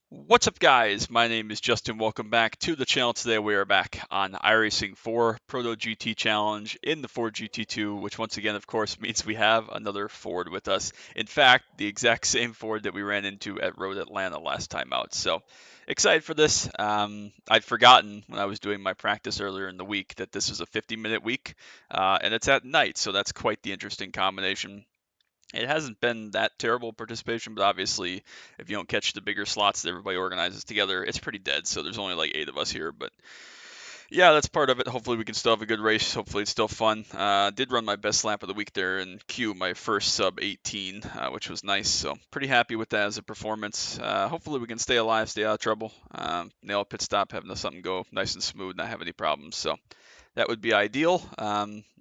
What's up, guys? My name is Justin. Welcome back to the channel. Today we are back on iRacing 4 Proto-GT Challenge in the Ford GT2, which once again, of course, means we have another Ford with us. In fact, the exact same Ford that we ran into at Road Atlanta last time out. So excited for this. I'd forgotten when I was doing my practice earlier in the week that this is a 50-minute week, and it's at night, so that's quite the interesting combination. It hasn't been that terrible participation, but obviously, if you don't catch the bigger slots that everybody organizes together, it's pretty dead. So there's only like 8 of us here, but yeah, that's part of it. Hopefully, we can still have a good race. Hopefully, it's still fun. Did run my best lap of the week there in Q, my first sub 18, which was nice. So pretty happy with that as a performance. Hopefully, we can stay alive, stay out of trouble. Nail a pit stop, having something go nice and smooth, not have any problems. So that would be ideal.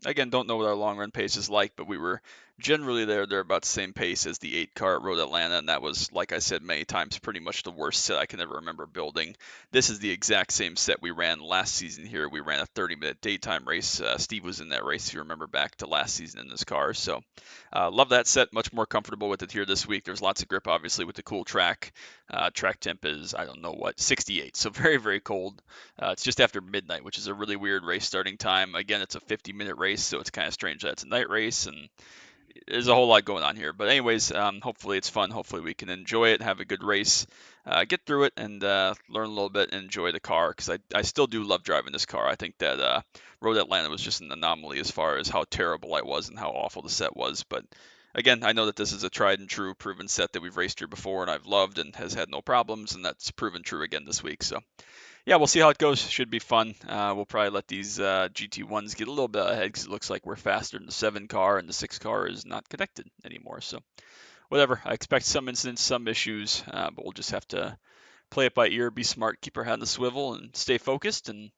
Again, don't know what our long run pace is like, but we were generally they're about the same pace as the 8 car at Road Atlanta, and that was, like I said many times, pretty much the worst set I can ever remember building. This is the exact same set we ran last season here. We ran a 30-minute daytime race. Steve was in that race, if you remember back to last season in this car. So love that set, much more comfortable with it here this week. There's lots of grip, obviously, with the cool track. Track temp is, I don't know what, 68, so very, very cold. It's just after midnight, which is a really weird race starting time. Again, it's a 50-minute race, so it's kind of strange that it's a night race, and there's a whole lot going on here. But anyways, hopefully it's fun. Hopefully we can enjoy it, have a good race, get through it, and learn a little bit and enjoy the car, because I still do love driving this car. I think that Road Atlanta was just an anomaly as far as how terrible I was and how awful the set was. But again, I know that this is a tried and true proven set that we've raced here before and I've loved and has had no problems, and that's proven true again this week. So yeah, we'll see how it goes. Should be fun. We'll probably let these GT1s get a little bit ahead because it looks like we're faster than the 7 car, and the 6 car is not connected anymore. So whatever. I expect some incidents, some issues, but we'll just have to play it by ear, be smart, keep our head on the swivel, and stay focused and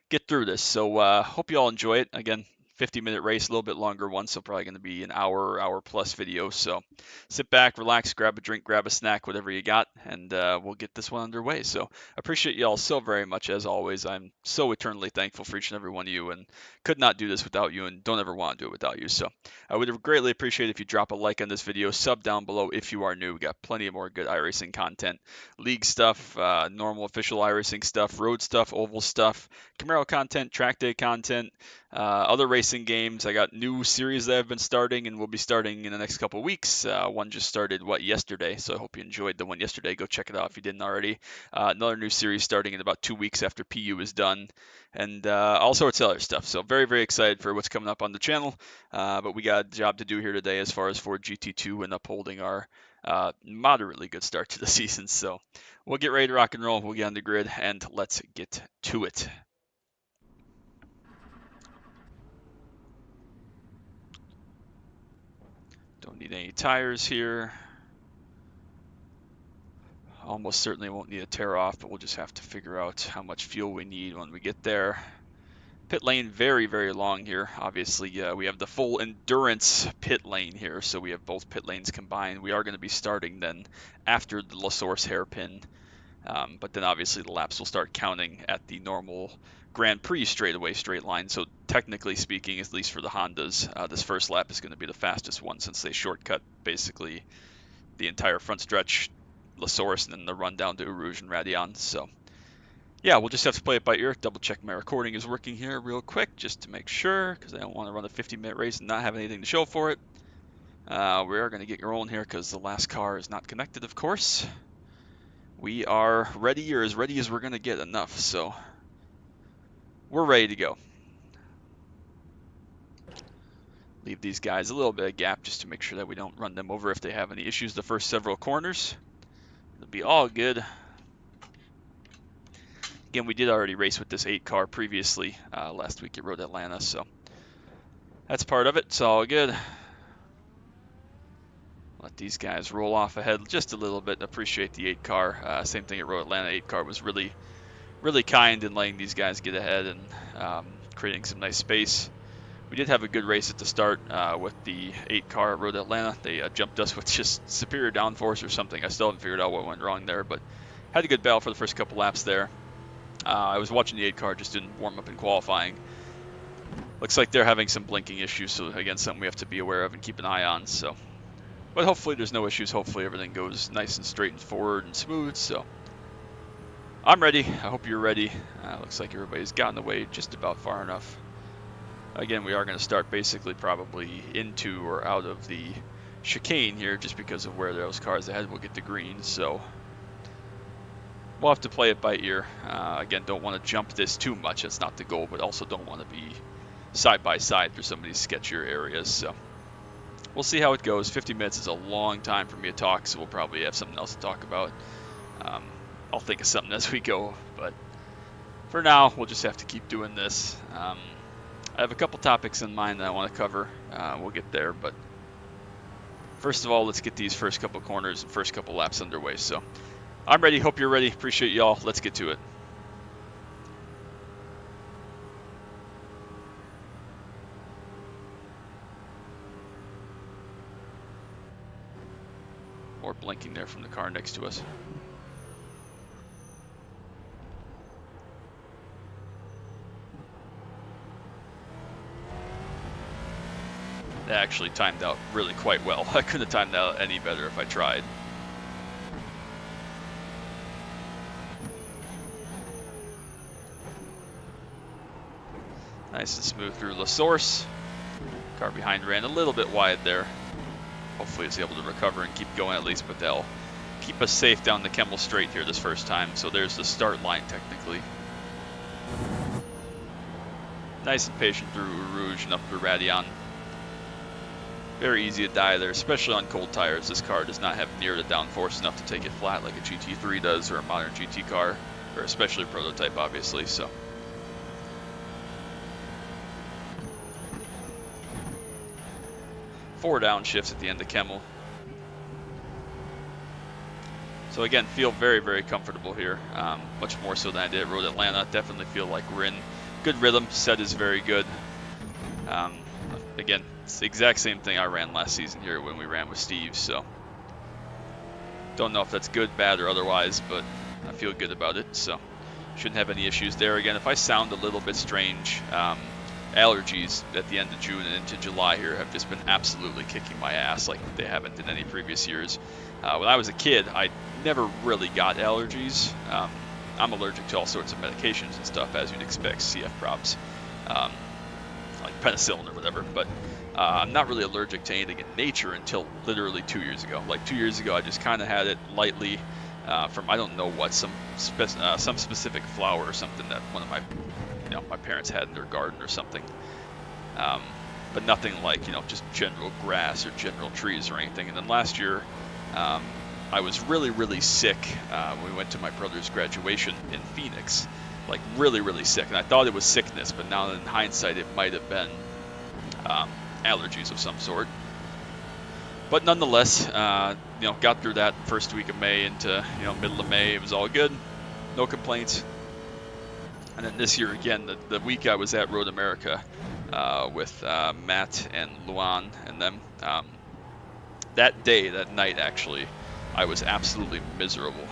get through this. So hope you all enjoy it. Again, 50-minute race, a little bit longer one, so probably going to be an hour plus video. So sit back, relax, grab a drink, grab a snack, whatever you got, and we'll get this one underway. So appreciate you all so very much, as always. I'm so eternally thankful for each and every one of you, and could not do this without you, and don't ever want to do it without you. So I would greatly appreciate if you drop a like on this video, sub down below if you are new. We got plenty of more good iRacing content, league stuff, normal official iRacing stuff, road stuff, oval stuff, Camaro content, track day content, other racing games. I got new series that I've been starting and will be starting in the next couple of weeks. One just started, yesterday, so I hope you enjoyed the one yesterday. Go check it out if you didn't already. Another new series starting in about 2 weeks after PU is done, and all sorts of other stuff. So very, very excited for what's coming up on the channel, but we got a job to do here today as far as Ford GT2 and upholding our moderately good start to the season. So we'll get ready to rock and roll. We'll get on the grid, and let's get to it. Don't need any tires here. Almost certainly won't need a tear off, but we'll just have to figure out how much fuel we need when we get there. Pit lane very, very long here. Obviously, we have the full endurance pit lane here, so we have both pit lanes combined. We are going to be starting then after the La Source hairpin, but then obviously the laps will start counting at the normal Grand Prix straightaway straight line. So technically speaking, at least for the Hondas, this first lap is going to be the fastest one since they shortcut basically the entire front stretch, La Source, and then the run down to Eau Rouge and Radion. So yeah, we'll just have to play it by ear. Double check my recording is working here real quick just to make sure, because I don't want to run a 50-minute race and not have anything to show for it. We are going to get rolling here because the last car is not connected, of course. We are ready, or as ready as we're going to get enough, so we're ready to go. Leave these guys a little bit of gap just to make sure that we don't run them over if they have any issues the first several corners. It'll be all good. Again, we did already race with this 8 car previously last week at Road Atlanta, so that's part of it. It's all good. Let these guys roll off ahead just a little bit. Appreciate the 8 car. Same thing at Road Atlanta. 8 car was really, really kind in letting these guys get ahead and creating some nice space. We did have a good race at the start with the 8 car at Road Atlanta. They jumped us with just superior downforce or something. I still haven't figured out what went wrong there, but had a good battle for the first couple laps there. I was watching the 8 car, just didn't warm up in qualifying. Looks like they're having some blinking issues, so again, something we have to be aware of and keep an eye on. But hopefully there's no issues. Hopefully everything goes nice and straight and forward and smooth. So I'm ready. I hope you're ready. Looks like everybody's gotten away just about far enough. Again, we are going to start basically probably into or out of the chicane here just because of where those cars ahead will get the green. So we'll have to play it by ear. Again, don't want to jump this too much. That's not the goal, but also don't want to be side by side through some of these sketchier areas. So we'll see how it goes. 50 minutes is a long time for me to talk, so we'll probably have something else to talk about. I'll think of something as we go, but for now, we'll just have to keep doing this. I have a couple topics in mind that I want to cover. We'll get there, but first of all, let's get these first couple corners and first couple laps underway. So I'm ready. Hope you're ready. Appreciate y'all. Let's get to it. More blinking there from the car next to us. That actually timed out really quite well. I couldn't have timed out any better if I tried. Nice and smooth through La Source. Car behind ran a little bit wide there. Hopefully it's able to recover and keep going at least, but they'll keep us safe down the Kemmel Straight here this first time. So there's the start line technically. Nice and patient through Rouge and up through Radion. Very easy to die there, especially on cold tires. This car does not have near the downforce enough to take it flat like a GT3 does or a modern GT car, or especially a prototype, obviously. So 4 downshifts at the end of Kemmel. So again, feel very, very comfortable here. Much more so than I did at Road Atlanta. Definitely feel like we're in good rhythm. Set is very good. Again, it's the exact same thing I ran last season here when we ran with Steve. So don't know if that's good, bad, or otherwise, but I feel good about it. So shouldn't have any issues there. Again, if I sound a little bit strange, allergies at the end of June and into July here have just been absolutely kicking my ass like they haven't in any previous years. When I was a kid, I never really got allergies. I'm allergic to all sorts of medications and stuff, as you'd expect, CF props, like penicillin or whatever, but I'm not really allergic to anything in nature until literally 2 years ago. Like 2 years ago, I just kind of had it lightly from I don't know what, some specific flower or something that one of my my parents had in their garden or something, but nothing like just general grass or general trees or anything. And then last year I was really sick when we went to my brother's graduation in Phoenix, like really sick, and I thought it was sickness, but now in hindsight it might have been allergies of some sort. But nonetheless, got through that first week of May into middle of May. It was all good, no complaints. And then this year again, the week I was at Road America with Matt and Luan and them, that night actually, I was absolutely miserable.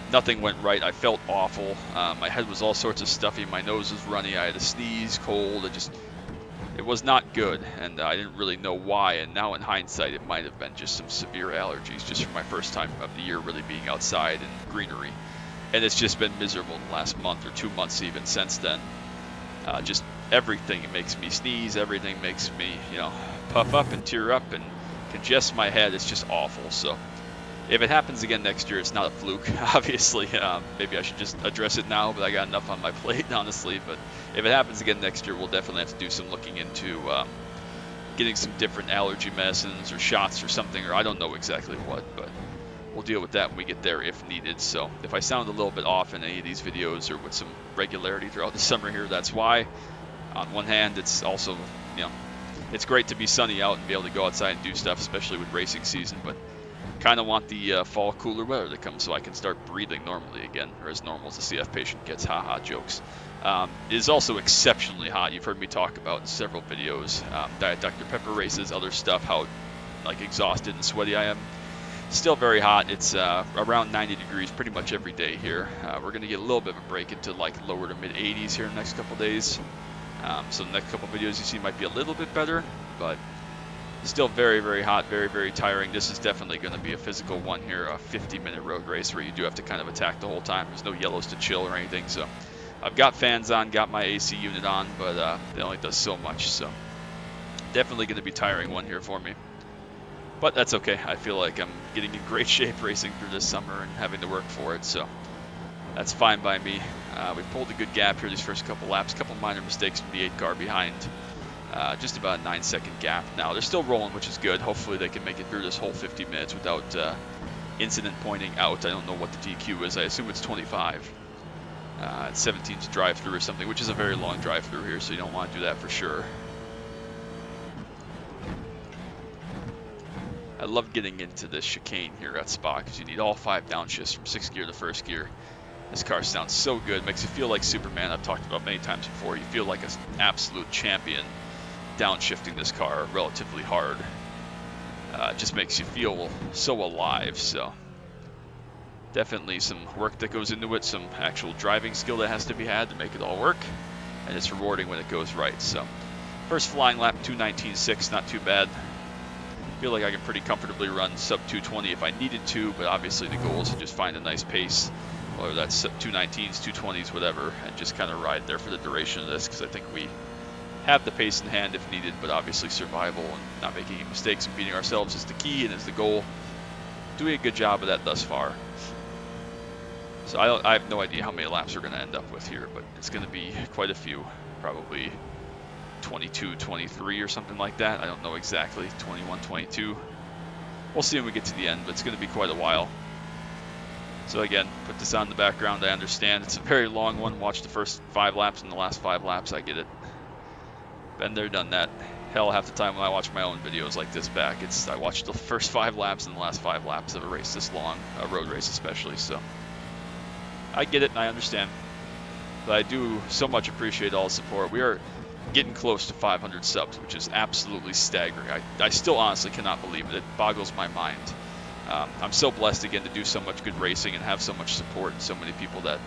Nothing went right. I felt awful. My head was all sorts of stuffy. My nose was runny. I had a sneeze, cold. It was not good, and I didn't really know why. And now in hindsight, it might have been just some severe allergies, just from my first time of the year really being outside in greenery. And it's just been miserable in the last month or 2 months even since then. Just everything makes me sneeze. Everything makes me, puff up and tear up and congest my head. It's just awful. So if it happens again next year, it's not a fluke, obviously. Maybe I should just address it now, but I got enough on my plate, honestly. But if it happens again next year, we'll definitely have to do some looking into getting some different allergy medicines or shots or something, or I don't know exactly what, but we'll deal with that when we get there if needed. So if I sound a little bit off in any of these videos or with some regularity throughout the summer here, that's why. On one hand, it's also, it's great to be sunny out and be able to go outside and do stuff, especially with racing season, but kind of want the fall cooler weather to come so I can start breathing normally again, or as normal as a CF patient gets. Haha, jokes. It is also exceptionally hot. You've heard me talk about in several videos, Diet Dr. Pepper races, other stuff, how exhausted and sweaty I am. Still very hot. It's around 90 degrees pretty much every day here. We're going to get a little bit of a break into lower to mid 80s here in the next couple days. So the next couple videos you see might be a little bit better, but Still very, very hot, very, very tiring. This is definitely going to be a physical one here, a 50-minute road race where you do have to kind of attack the whole time. There's no yellows to chill or anything, so I've got fans on, got my AC unit on, but it only does so much, so definitely going to be tiring one here for me. But that's okay. I feel like I'm getting in great shape racing through this summer and having to work for it, so that's fine by me. We pulled a good gap here these first couple laps, couple minor mistakes from the 8 car behind. Just about a 9-second gap. Now they're still rolling, which is good. Hopefully they can make it through this whole 50 minutes without incident pointing out. I don't know what the DQ is. I assume it's 25. It's 17's drive-through or something, which is a very long drive-through here, so you don't want to do that for sure. I love getting into this chicane here at Spa because you need all 5 downshifts from 6th gear to 1st gear. This car sounds so good, makes you feel like Superman. I've talked about many times before. You feel like an absolute champion downshifting this car relatively hard. It just makes you feel so alive. So definitely some work that goes into it, some actual driving skill that has to be had to make it all work, and it's rewarding when it goes right. So first flying lap, 2:19.6, not too bad. Feel like I can pretty comfortably run sub 220 if I needed to, but obviously the goal is to just find a nice pace, whether that's 219s, 220s, whatever, and just kind of ride there for the duration of this, because I think we have the pace in hand if needed, but obviously survival and not making any mistakes and beating ourselves is the key and is the goal. Doing a good job of that thus far. So I have no idea how many laps we're going to end up with here, but it's going to be quite a few, probably 22, 23 or something like that. I don't know exactly, 21, 22. We'll see when we get to the end, but it's going to be quite a while. So again, put this on in the background. I understand it's a very long one. Watch the first 5 laps and the last 5 laps. I get it. Been there, done that. Hell, half the time when I watch my own videos like this back, I watch the first 5 laps and the last 5 laps of a race this long, a road race especially. So I get it and I understand. But I do so much appreciate all the support. We are getting close to 500 subs, which is absolutely staggering. I still honestly cannot believe it. It boggles my mind. I'm so blessed again to do so much good racing and have so much support and so many people that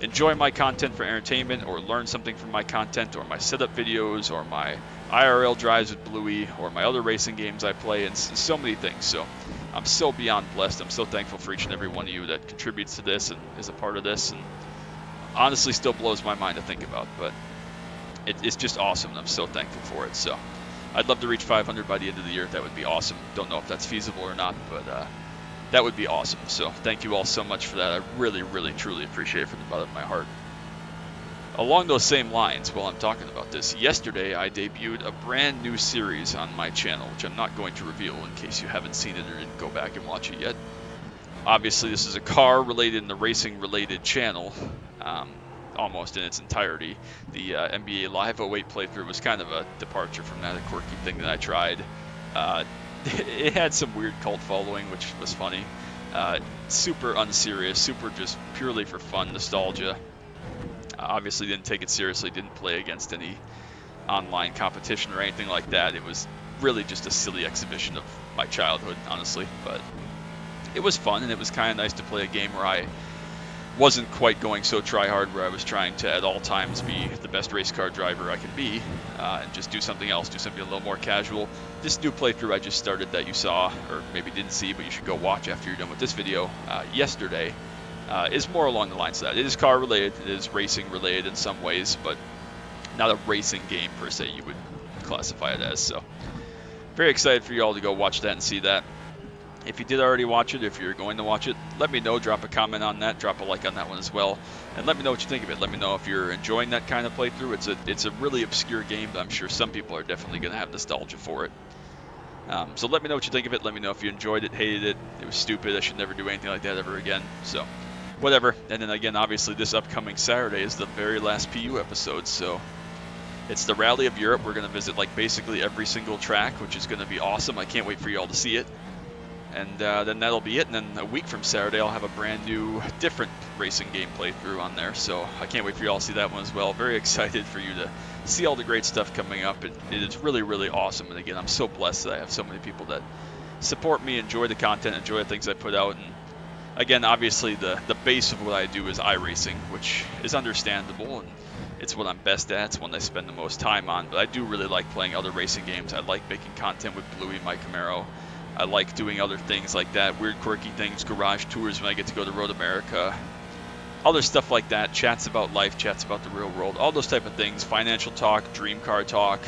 enjoy my content for entertainment or learn something from my content or my setup videos or my IRL drives with Bluey or my other racing games I play and so many things. So I'm so beyond blessed. I'm so thankful for each and every one of you that contributes to this and is a part of this, and honestly still blows my mind to think about, but it's just awesome and I'm so thankful for it. So I'd love to reach 500 by the end of the year. That would be awesome. Don't know if that's feasible or not, but that would be awesome. So thank you all so much for that. I really, really, truly appreciate it from the bottom of my heart. Along those same lines, while I'm talking about this, yesterday I debuted a brand new series on my channel, which I'm not going to reveal in case you haven't seen it or didn't go back and watch it yet. Obviously, this is a car-related and the racing-related channel, almost in its entirety. The NBA Live 08 playthrough was kind of a departure from that, a quirky thing that I tried. It had some weird cult following, which was funny. Super unserious, super just purely for fun, nostalgia. Obviously didn't take it seriously, didn't play against any online competition or anything like that. It was really just a silly exhibition of my childhood, honestly. But it was fun, and it was kind of nice to play a game where I wasn't quite going so try-hard, where I was trying to at all times be the best race car driver I can be, and just do something else, do something a little more casual. This new playthrough I just started that you saw, or maybe didn't see, but you should go watch after you're done with this video, yesterday, is more along the lines of that. It is car related, it is racing related in some ways, but not a racing game per se you would classify it as. So very excited for you all to go watch that and see that. If you did already watch it, if you're going to watch it, let me know, drop a comment on that, drop a like on that one as well, and let me know what you think of it. Let me know if you're enjoying that kind of playthrough. It's a really obscure game, but I'm sure some people are definitely going to have nostalgia for it. So let me know what you think of it. Let me know if you enjoyed it, hated it, it was stupid, I should never do anything like that ever again. So whatever. And then again, obviously this upcoming Saturday is the very last PU episode, so it's the Rally of Europe. We're going to visit like basically every single track, which is going to be awesome. I can't wait for you all to see it. And then that'll be it. And then a week from Saturday, I'll have a brand new, different racing game playthrough on there. So I can't wait for you all to see that one as well. Very excited for you to see all the great stuff coming up. It is really, really awesome. And again, I'm so blessed that I have so many people that support me, enjoy the content, enjoy the things I put out. And again, obviously the base of what I do is iRacing, which is understandable. And It's what I'm best at. It's what I spend the most time on. But I do really like playing other racing games. I like making content with Bluey, my Camaro. I like doing other things like that, weird quirky things, garage tours when I get to go to Road America, other stuff like that, chats about life, chats about the real world, all those type of things, financial talk, dream car talk.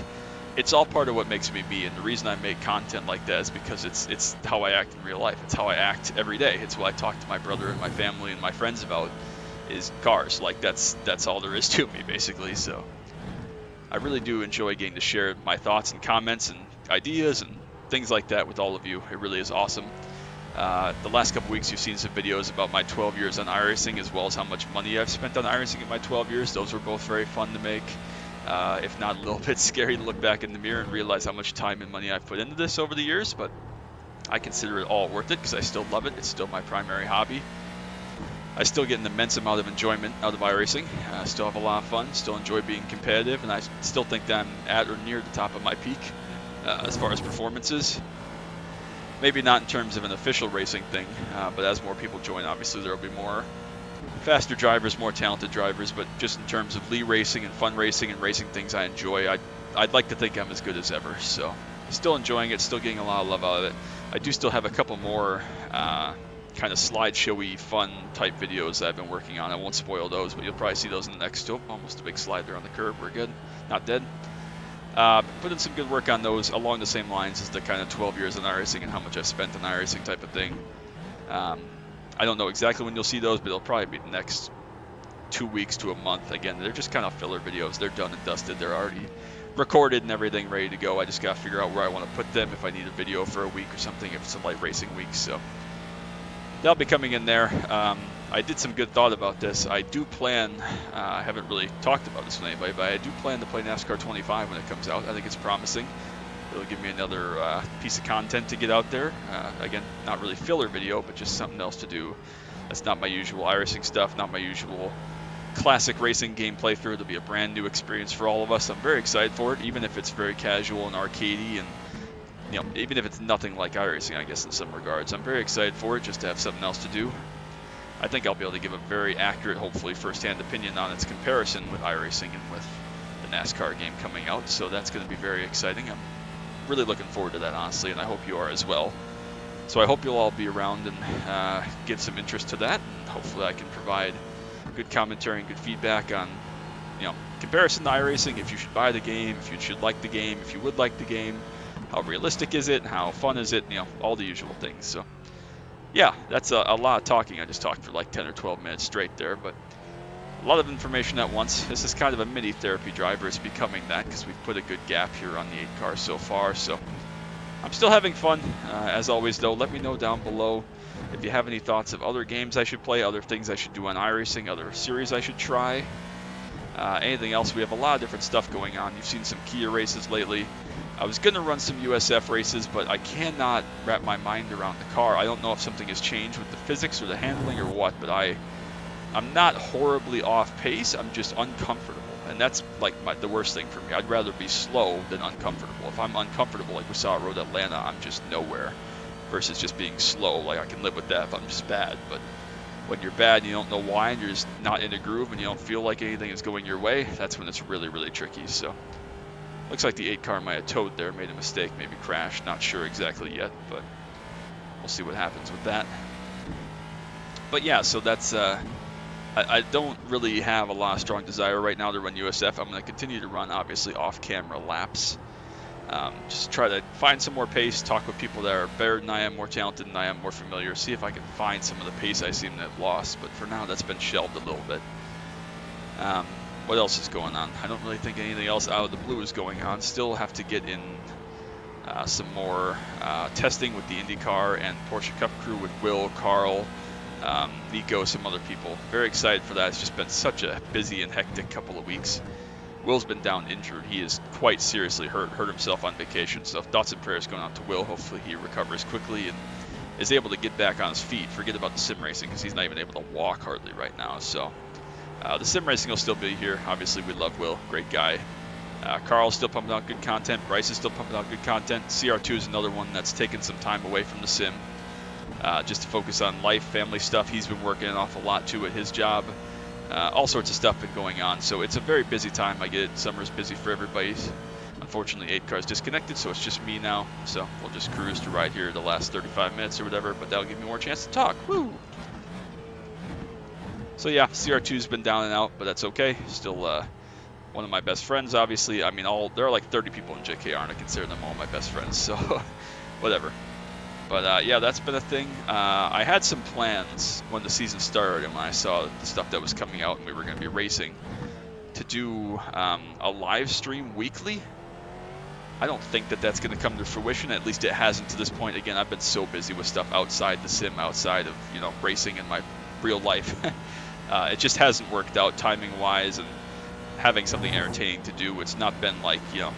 It's all part of what makes me me, and the reason I make content like that is because it's how I act in real life. It's how I act every day. It's what I talk to my brother and my family and my friends about, is cars. Like that's all there is to me, basically. So I really do enjoy getting to share my thoughts and comments and ideas and things like that with all of you. It really is awesome. The last couple weeks you've seen some videos about my 12 years on iRacing, as well as how much money I've spent on iRacing in my 12 years. Those were both very fun to make. If not a little bit scary to look back in the mirror and realize how much time and money I've put into this over the years, but I consider it all worth it because I still love it. It's still my primary hobby. I still get an immense amount of enjoyment out of iRacing. I still have a lot of fun, still enjoy being competitive, and I still think that I'm at or near the top of my peak as far as performances. Maybe not in terms of an official racing thing, but as more people join, obviously there will be more faster drivers, more talented drivers, but just in terms of Lee racing and fun racing and racing things I enjoy, I'd like to think I'm as good as ever. So still enjoying it, still getting a lot of love out of it. I do still have a couple more kind of slideshowy fun type videos that I've been working on. I won't spoil those, but you'll probably see those in the next, almost a big slide there on the curb. We're good, not dead. Put in some good work on those along the same lines as the kind of 12 years on iRacing and how much I've spent on iRacing type of thing. I don't know exactly when you'll see those, but it'll probably be the next 2 weeks to a month. Again, they're just kind of filler videos. They're done and dusted. They're already recorded and everything ready to go. I just got to figure out where I want to put them, if I need a video for a week or something, if it's a light racing week. So that'll be coming in there. I did some good thought about this. I do plan, I haven't really talked about this with anybody, but I do plan to play NASCAR 25 when it comes out. I think it's promising. It'll give me another piece of content to get out there. Again, not really filler video, but just something else to do. That's not my usual iRacing stuff, not my usual classic racing game playthrough. It'll be a brand new experience for all of us. I'm very excited for it, even if it's very casual and arcadey, and even if it's nothing like iRacing, I guess, in some regards. I'm very excited for it, just to have something else to do. I think I'll be able to give a very accurate, hopefully first-hand opinion on its comparison with iRacing and with the NASCAR game coming out, so that's going to be very exciting. I'm really looking forward to that, honestly, and I hope you are as well. So I hope you'll all be around and give some interest to that, and hopefully I can provide good commentary and good feedback on, comparison to iRacing, if you should buy the game, if you should like the game, if you would like the game, how realistic is it, how fun is it, all the usual things. So yeah, that's a lot of talking. I just talked for like 10 or 12 minutes straight there, but a lot of information at once. This is kind of a mini therapy driver. It's becoming that because we've put a good gap here on the 8 car so far. So I'm still having fun. As always, though, let me know down below if you have any thoughts of other games I should play, other things I should do on iRacing, other series I should try. Anything else. We have a lot of different stuff going on. You've seen some Kia races lately. I was going to run some USF races, but I cannot wrap my mind around the car. I don't know if something has changed with the physics or the handling or what, but I'm not horribly off pace. I'm just uncomfortable, and that's like the worst thing for me. I'd rather be slow than uncomfortable. If I'm uncomfortable, like we saw at Road Atlanta, I'm just nowhere, versus just being slow. Like I can live with that if I'm just bad, but when you're bad and you don't know why and you're just not in a groove and you don't feel like anything is going your way, that's when it's really, really tricky. So looks like the 8 car might have towed there, made a mistake, maybe crashed. Not sure exactly yet, but we'll see what happens with that. But yeah, so that's, I don't really have a lot of strong desire right now to run USF. I'm going to continue to run, obviously, off-camera laps. Just try to find some more pace, talk with people that are better than I am, more talented than I am, more familiar, see if I can find some of the pace I seem to have lost. But for now, that's been shelved a little bit. What else is going on? I don't really think anything else out of the blue is going on. Still have to get in some more testing with the IndyCar and Porsche Cup crew with Will, Carl, Nico, some other people. Very excited for that. It's just been such a busy and hectic couple of weeks. Will's been down injured. He is quite seriously hurt himself on vacation. So thoughts and prayers going out to Will. Hopefully he recovers quickly and is able to get back on his feet. Forget about the sim racing because he's not even able to walk hardly right now. So the sim racing will still be here. Obviously, we love Will. Great guy. Carl's still pumping out good content. Bryce is still pumping out good content. CR2 is another one that's taken some time away from the sim just to focus on life, family stuff. He's been working an awful lot, too, at his job. All sorts of stuff been going on, so it's a very busy time. I get it. Summer's busy for everybody. Unfortunately, 8 cars disconnected, so it's just me now. So we'll just cruise to right here the last 35 minutes or whatever, but that'll give me more chance to talk. Woo! So yeah, CR2's been down and out, but that's okay. Still one of my best friends, obviously. I mean, there are like 30 people in JKR, and I consider them all my best friends, so whatever. But yeah, that's been a thing. I had some plans when the season started and when I saw the stuff that was coming out and we were going to be racing to do a live stream weekly. I don't think that that's going to come to fruition. At least it hasn't to this point. Again, I've been so busy with stuff outside the sim, outside of, you know, racing in my real life. It just hasn't worked out timing-wise and having something entertaining to do. It's not been like, you know,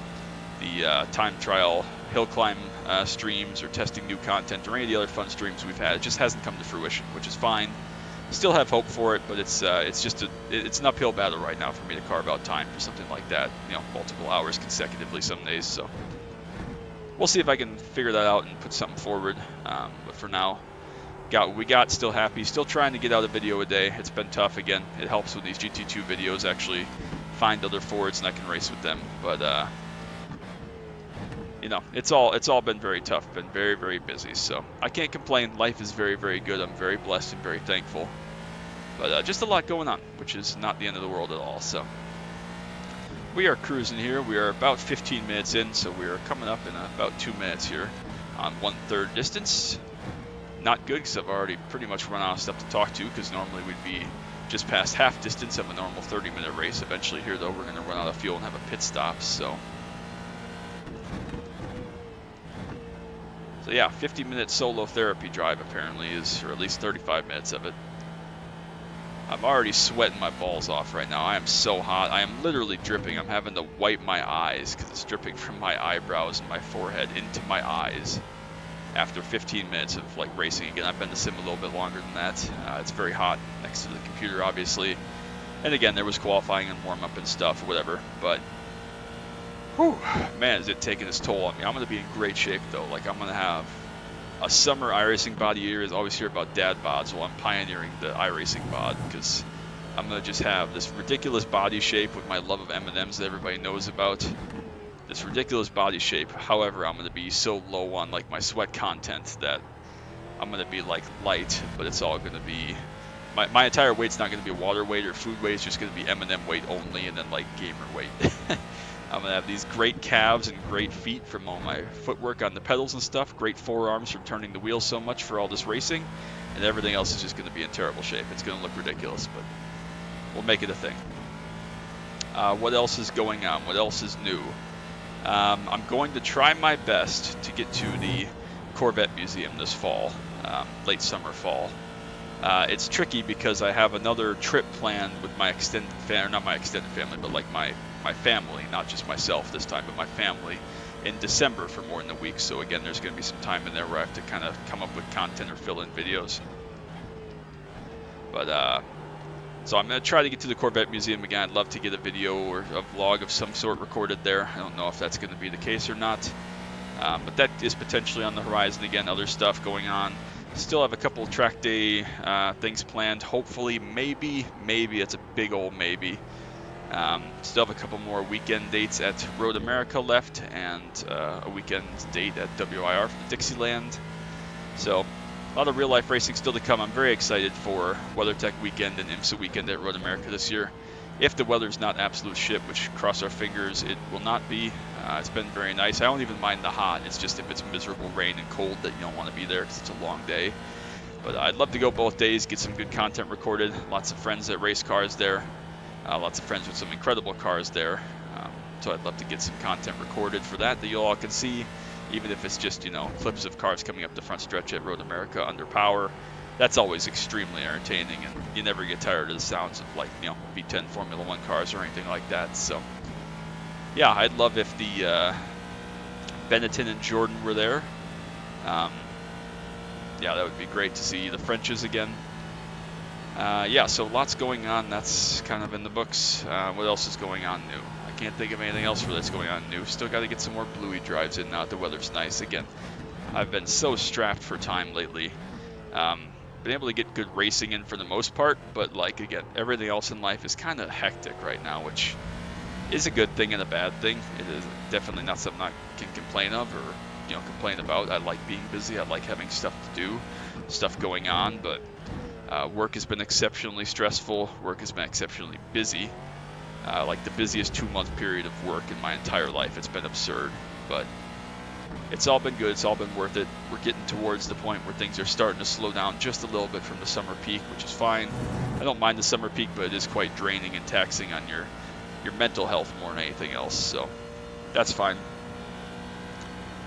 the time trial hill climb streams or testing new content or any of the other fun streams we've had. It just hasn't come to fruition, which is fine. Still have hope for it, but it's an uphill battle right now for me to carve out time for something like that. You know, multiple hours consecutively some days. So we'll see if I can figure that out and put something forward. But for now, got what we got. Still happy. Still trying to get out a video a day. It's been tough. Again, it helps with these GT2 videos. Actually, find other Fords and I can race with them. But you know, it's all been very tough, been very, very busy, so I can't complain. Life is very, very good. I'm very blessed and very thankful, but just a lot going on, which is not the end of the world at all. So we are cruising here. We are about 15 minutes in, so we are coming up in about 2 minutes here on 1/3 distance. Not good, because I've already pretty much run out of stuff to talk to, because normally we'd be just past half distance of a normal 30-minute race. Eventually here, though, we're going to run out of fuel and have a pit stop, so yeah, 50-minute solo therapy drive apparently is, or at least 35 minutes of it. I'm already sweating my balls off right now. I am so hot. I am literally dripping. I'm having to wipe my eyes because it's dripping from my eyebrows and my forehead into my eyes after 15 minutes of like racing again. I've been to sim a little bit longer than that. It's very hot next to the computer, obviously. And again, there was qualifying and warm-up and stuff or whatever, but whew, man, is it taking its toll on me. I'm going to be in great shape, though. Like, I'm going to have a summer iRacing body year. I always hear about dad bods. Well, I'm pioneering the iRacing bod because I'm going to just have this ridiculous body shape with my love of M&Ms that everybody knows about. This ridiculous body shape. However, I'm going to be so low on, like, my sweat content that I'm going to be, like, light, but it's all going to be... My entire weight's not going to be water weight or food weight. It's just going to be M&M weight only and then, like, gamer weight. I'm going to have these great calves and great feet from all my footwork on the pedals and stuff. Great forearms from turning the wheels so much for all this racing. And everything else is just going to be in terrible shape. It's going to look ridiculous, but we'll make it a thing. What else is going on? What else is new? I'm going to try my best to get to the Corvette Museum this fall, late summer, fall. It's tricky because I have another trip planned with my extended family, not my extended family, but like my family, not just myself this time, but my family, in December for more than a week. So again, there's going to be some time in there where I have to kind of come up with content or fill in videos. But so I'm going to try to get to the Corvette Museum again. I'd love to get a video or a vlog of some sort recorded there. I don't know if that's going to be the case or not, but that is potentially on the horizon again. Other stuff going on. Still have a couple of track day things planned. Hopefully, maybe, it's a big old maybe. Still have a couple more weekend dates at Road America left, and a weekend date at WIR for the Dixieland. So a lot of real life racing still to come. I'm very excited for WeatherTech weekend and IMSA weekend at Road America this year. If the weather's not absolute shit, which cross our fingers it will not be. It's been very nice. I don't even mind the hot. It's just if it's miserable rain and cold that you don't want to be there because it's a long day. But I'd love to go both days, get some good content recorded. Lots of friends that race cars there. Lots of friends with some incredible cars there. So I'd love to get some content recorded for that you all can see, even if it's just, you know, clips of cars coming up the front stretch at Road America under power. That's always extremely entertaining, and you never get tired of the sounds of, like, you know, V10 Formula 1 cars or anything like that. So yeah, I'd love if the Benetton and Jordan were there. Yeah, that would be great to see the Frenches again. Yeah, so lots going on. That's kind of in the books. What else is going on new? I can't think of anything else that's going on new. Still got to get some more bluey drives in now that the weather's nice again. I've been so strapped for time lately. been able to get good racing in for the most part, but like again, everything else in life is kind of hectic right now, which is a good thing and a bad thing. It is definitely not something I can complain of or complain about. I like being busy. I like having stuff to do, stuff going on, but work has been exceptionally stressful. Work has been exceptionally busy. Like the busiest 2-month period of work in my entire life. It's been absurd, but it's all been good. It's all been worth it. We're getting towards the point where things are starting to slow down just a little bit from the summer peak, which is fine. I don't mind the summer peak, but it is quite draining and taxing on your mental health more than anything else, so that's fine.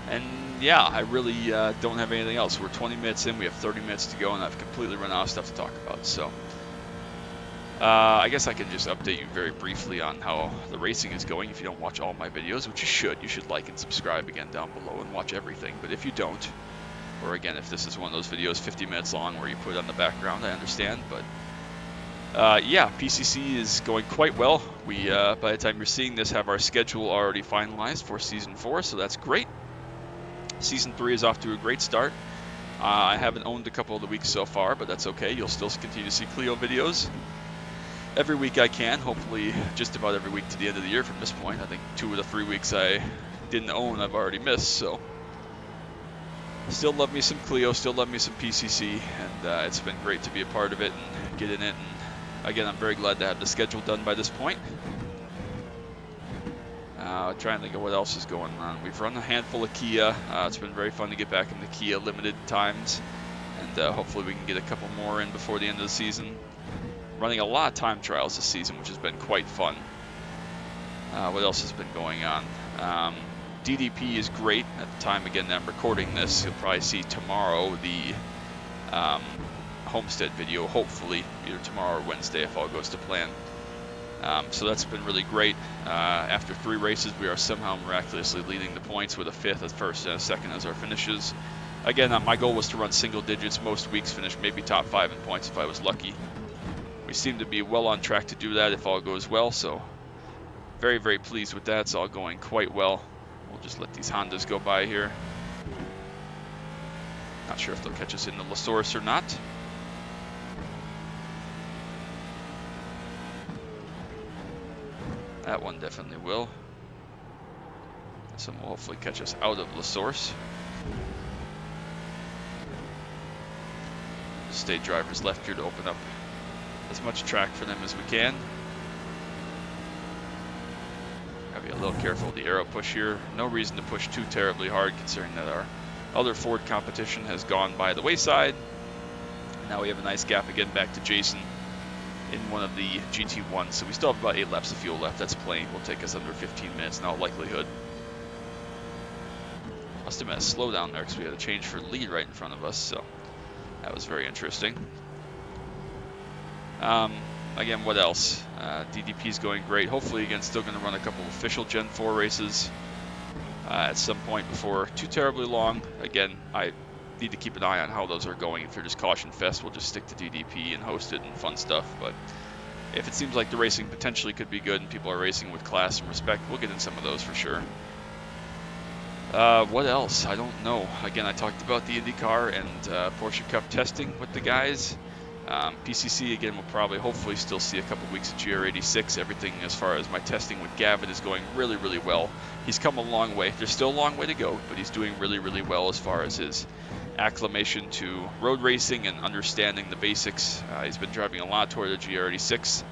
And yeah, I really don't have anything else. We're 20 minutes in, we have 30 minutes to go, and I've completely run out of stuff to talk about. So I guess I can just update you very briefly on how the racing is going if you don't watch all my videos, which you should like and subscribe again down below and watch everything. But if you don't, or again, if this is one of those videos 50 minutes long where you put it on the background, I understand, but yeah, PCC is going quite well. We, by the time you're seeing this, have our schedule already finalized for Season 4, so that's great. Season 3 is off to a great start. I haven't owned a couple of the weeks so far, but that's okay. You'll still continue to see Clio videos every week I can, hopefully just about every week to the end of the year from this point. I think 2 of the 3 weeks I didn't own I've already missed, so still love me some Clio, still love me some PCC, and it's been great to be a part of it and get in it. And again, I'm very glad to have the schedule done by this point. Trying to think of what else is going on. We've run a handful of Kia. It's been very fun to get back into Kia limited times, and hopefully we can get a couple more in before the end of the season. Running a lot of time trials this season, which has been quite fun. What else has been going on? DDP is great. At the time, again, that I'm recording this, you'll probably see tomorrow the Homestead video, hopefully, either tomorrow or Wednesday if all goes to plan. So that's been really great. After 3 races, we are somehow miraculously leading the points with a 5th, a 1st, and a 2nd as our finishes. Again, my goal was to run single digits most weeks, finish maybe top 5 in points if I was lucky. We seem to be well on track to do that if all goes well, so very, very pleased with that. It's all going quite well. We'll just let these Hondas go by here. Not sure if they'll catch us in the La Source or not. That one definitely will. This one will hopefully catch us out of La Source. Stay drivers left here to open up as much track for them as we can. Gotta be a little careful of the aero push here. No reason to push too terribly hard considering that our other Ford competition has gone by the wayside. And now we have a nice gap again back to Jason in one of the GT1s, so we still have about 8 laps of fuel left. That's plenty. Will take us under 15 minutes in all likelihood. Must have been a slowdown there because we had a change for lead right in front of us, so that was very interesting. Again, what else? DDP is going great. Hopefully, again, still going to run a couple of official Gen 4 races at some point before too terribly long. Again, I need to keep an eye on how those are going. If they're just caution fest, we'll just stick to DDP and host it and fun stuff. But if it seems like the racing potentially could be good and people are racing with class and respect, we'll get in some of those for sure. What else? I don't know. Again, I talked about the IndyCar and Porsche Cup testing with the guys. PCC, again, will probably hopefully still see a couple weeks of GR86. Everything as far as my testing with Gavin is going really, really well. He's come a long way. There's still a long way to go, but he's doing really, really well as far as his acclimation to road racing and understanding the basics. He's been driving a lot toward the GR86,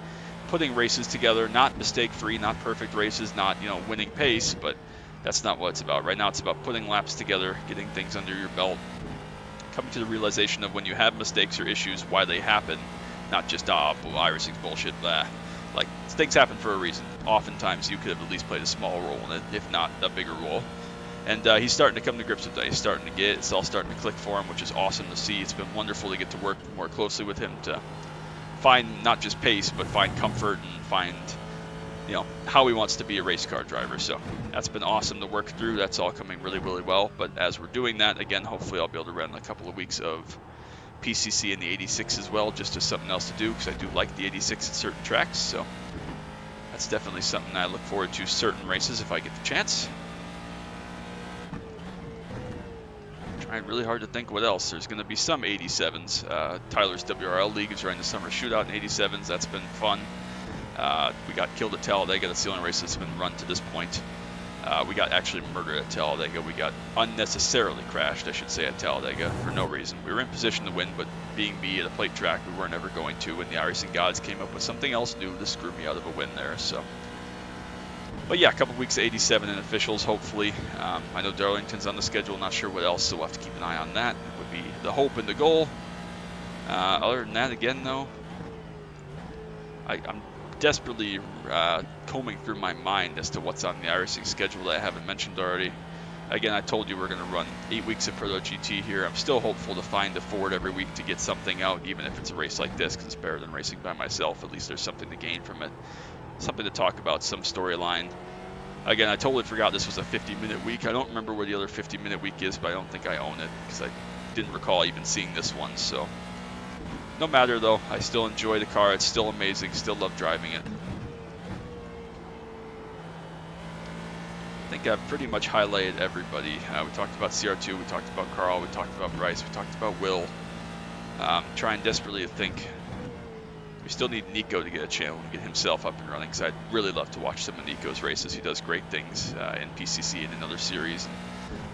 putting races together, not mistake-free, not perfect races, not winning pace, but that's not what it's about. Right now it's about putting laps together, getting things under your belt, coming to the realization of when you have mistakes or issues, why they happen, not just, iRacing's bullshit, blah. Like, things happen for a reason. Oftentimes, you could have at least played a small role in it, if not a bigger role. And he's starting to come to grips with that. He's starting to get it. It's all starting to click for him, which is awesome to see. It's been wonderful to get to work more closely with him to find not just pace, but find comfort and find, how he wants to be a race car driver. So that's been awesome to work through. That's all coming really, really well. But as we're doing that, again, hopefully I'll be able to run a couple of weeks of PCC in the 86 as well, just as something else to do, because I do like the 86 at certain tracks. So that's definitely something I look forward to certain races if I get the chance. Trying really hard to think what else. There's going to be some 87s. Tyler's WRL League is running the summer shootout in 87s. That's been fun. We got killed at Talladega. That's the only race that's been run to this point. We got actually murdered at Talladega. We got unnecessarily crashed, I should say, at Talladega for no reason. We were in position to win, but being me at a plate track, we weren't ever going to. And the iRacing gods came up with something else new to screw me out of a win there. So, but yeah, a couple weeks of 87 in officials, hopefully. I know Darlington's on the schedule. Not sure what else, so we'll have to keep an eye on that. It would be the hope and the goal. Other than that, again, though, I'm desperately combing through my mind as to what's on the iRacing schedule that I haven't mentioned already. Again, I told you we're going to run 8 weeks of Proto-GT here. I'm still hopeful to find a Ford every week to get something out, even if it's a race like this, because it's better than racing by myself. At least there's something to gain from it, something to talk about, some storyline. Again, I totally forgot this was a 50-minute week. I don't remember where the other 50-minute week is, but I don't think I own it, because I didn't recall even seeing this one. So, no matter though, I still enjoy the car. It's still amazing. Still love driving it. I think I've pretty much highlighted everybody. We talked about CR2, we talked about Carl, we talked about Bryce, we talked about Will. Trying desperately to think. We still need Nico to get a channel and get himself up and running, because I'd really love to watch some of Nico's races. He does great things in PCC and in other series. And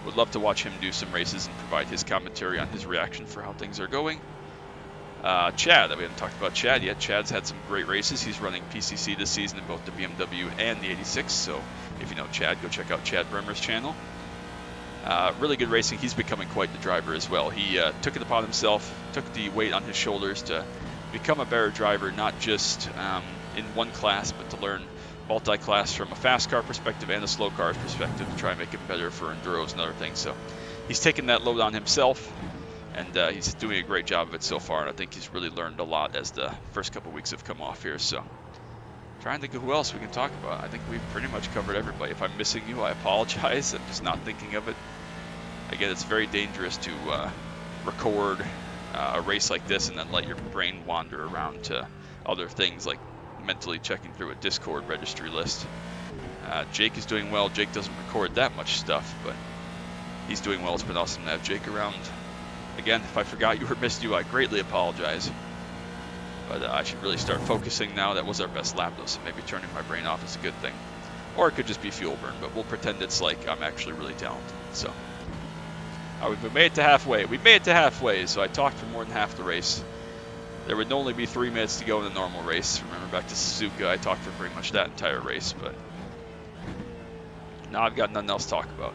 would love to watch him do some races and provide his commentary on his reaction for how things are going. Chad, we haven't talked about Chad yet. Chad's had some great races. He's running PCC this season in both the BMW and the 86, so if you know Chad, go check out Chad Bremer's channel. Really good racing. He's becoming quite the driver as well. He took it upon himself, took the weight on his shoulders to become a better driver, not just in one class, but to learn multi-class from a fast car perspective and a slow car's perspective to try and make him better for enduros and other things. So he's taken that load on himself. And he's doing a great job of it so far, and I think he's really learned a lot as the first couple weeks have come off here. So, trying to think of who else we can talk about. I think we've pretty much covered everybody. If I'm missing you, I apologize. I'm just not thinking of it. Again, it's very dangerous to record a race like this and then let your brain wander around to other things, like mentally checking through a Discord registry list. Jake is doing well. Jake doesn't record that much stuff, but he's doing well. It's been awesome to have Jake around. Again, if I forgot you or missed you, I greatly apologize. But I should really start focusing now. That was our best lap, though, so maybe turning my brain off is a good thing. Or it could just be fuel burn, but we'll pretend it's like I'm actually really talented. So, we made it to halfway. We made it to halfway, so I talked for more than half the race. There would only be 3 minutes to go in the normal race. Remember back to Suzuka, I talked for pretty much that entire race, but now I've got nothing else to talk about.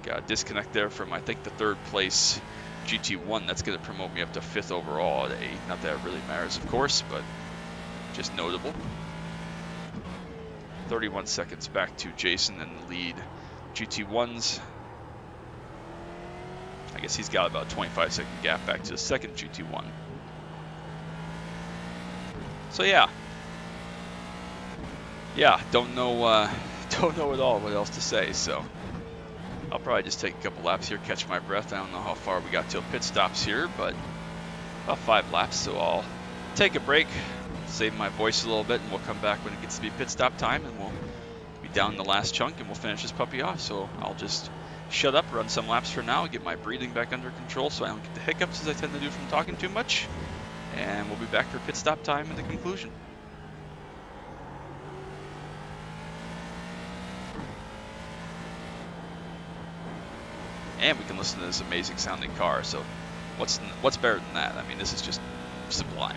Got a disconnect there from, I think, the 3rd place GT1. That's going to promote me up to 5th overall at 8. Not that it really matters, of course, but just notable. 31 seconds back to Jason in the lead. GT1s. I guess he's got about a 25-second gap back to the 2nd GT1. So yeah, don't know at all what else to say. So I'll probably just take a couple laps here, catch my breath. I don't know how far we got till pit stops here, but about 5 laps. So I'll take a break, save my voice a little bit, and we'll come back when it gets to be pit stop time, and we'll be down the last chunk, and we'll finish this puppy off. So I'll just shut up, run some laps for now, get my breathing back under control so I don't get the hiccups as I tend to do from talking too much. And we'll be back for pit stop time and the conclusion. And we can listen to this amazing sounding car, so what's better than that? I mean, this is just sublime.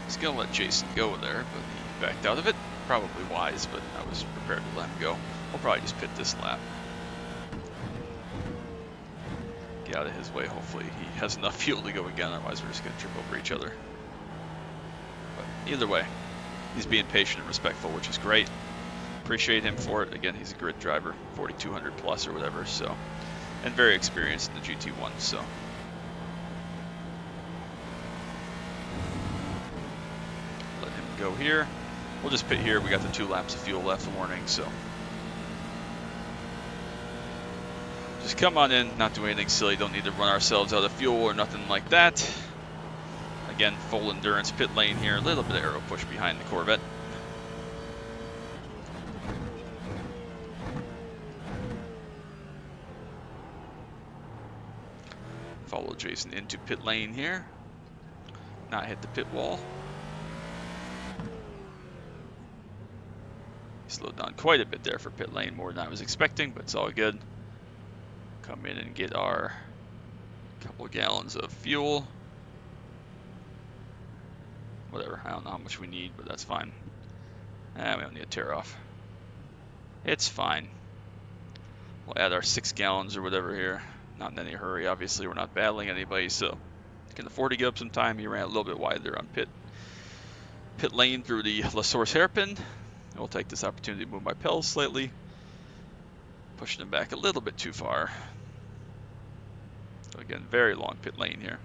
He's going to let Jason go there, but he backed out of it. Probably wise, but I was prepared to let him go. We'll probably just pit this lap. Get out of his way, hopefully he has enough fuel to go again, otherwise we're just going to trip over each other. But either way, he's being patient and respectful, which is great. Appreciate him for it. Again, he's a grid driver, 4,200 plus or whatever, so, and very experienced in the GT1, so. Let him go here. We'll just pit here. We got the 2 laps of fuel left, warning, so. Just come on in, not do anything silly, don't need to run ourselves out of fuel or nothing like that. Again, full endurance pit lane here, a little bit of aero push behind the Corvette. Follow Jason into pit lane here. Not hit the pit wall. Slowed down quite a bit there for pit lane, more than I was expecting, but it's all good. Come in and get our couple of gallons of fuel. Whatever, I don't know how much we need, but that's fine. We don't need to tear off. It's fine. We'll add our 6 gallons or whatever here. Not in any hurry, obviously. We're not battling anybody, so can afford to give up some time. He ran a little bit wide there on pit lane through the La Source hairpin. We'll take this opportunity to move my pedals slightly. Pushing them back a little bit too far. So again, very long pit lane here.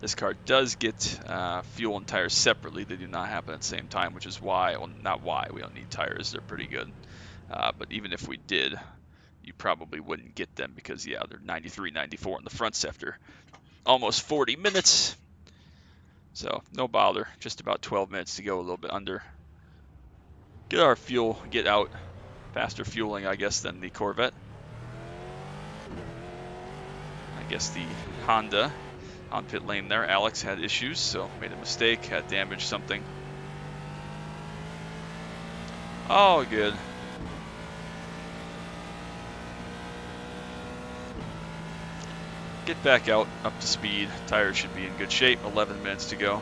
This car does get fuel and tires separately. They do not happen at the same time, which is why, well, not why, we don't need tires. They're pretty good. But even if we did, you probably wouldn't get them because, yeah, they're 93, 94 on the fronts after almost 40 minutes. So no bother, just about 12 minutes to go, a little bit under. Get our fuel, get out. Faster fueling, I guess, than the Corvette. I guess the Honda on pit lane there, Alex had issues, so made a mistake, had damaged something. Oh, good. Get back out, up to speed. Tires should be in good shape. 11 minutes to go.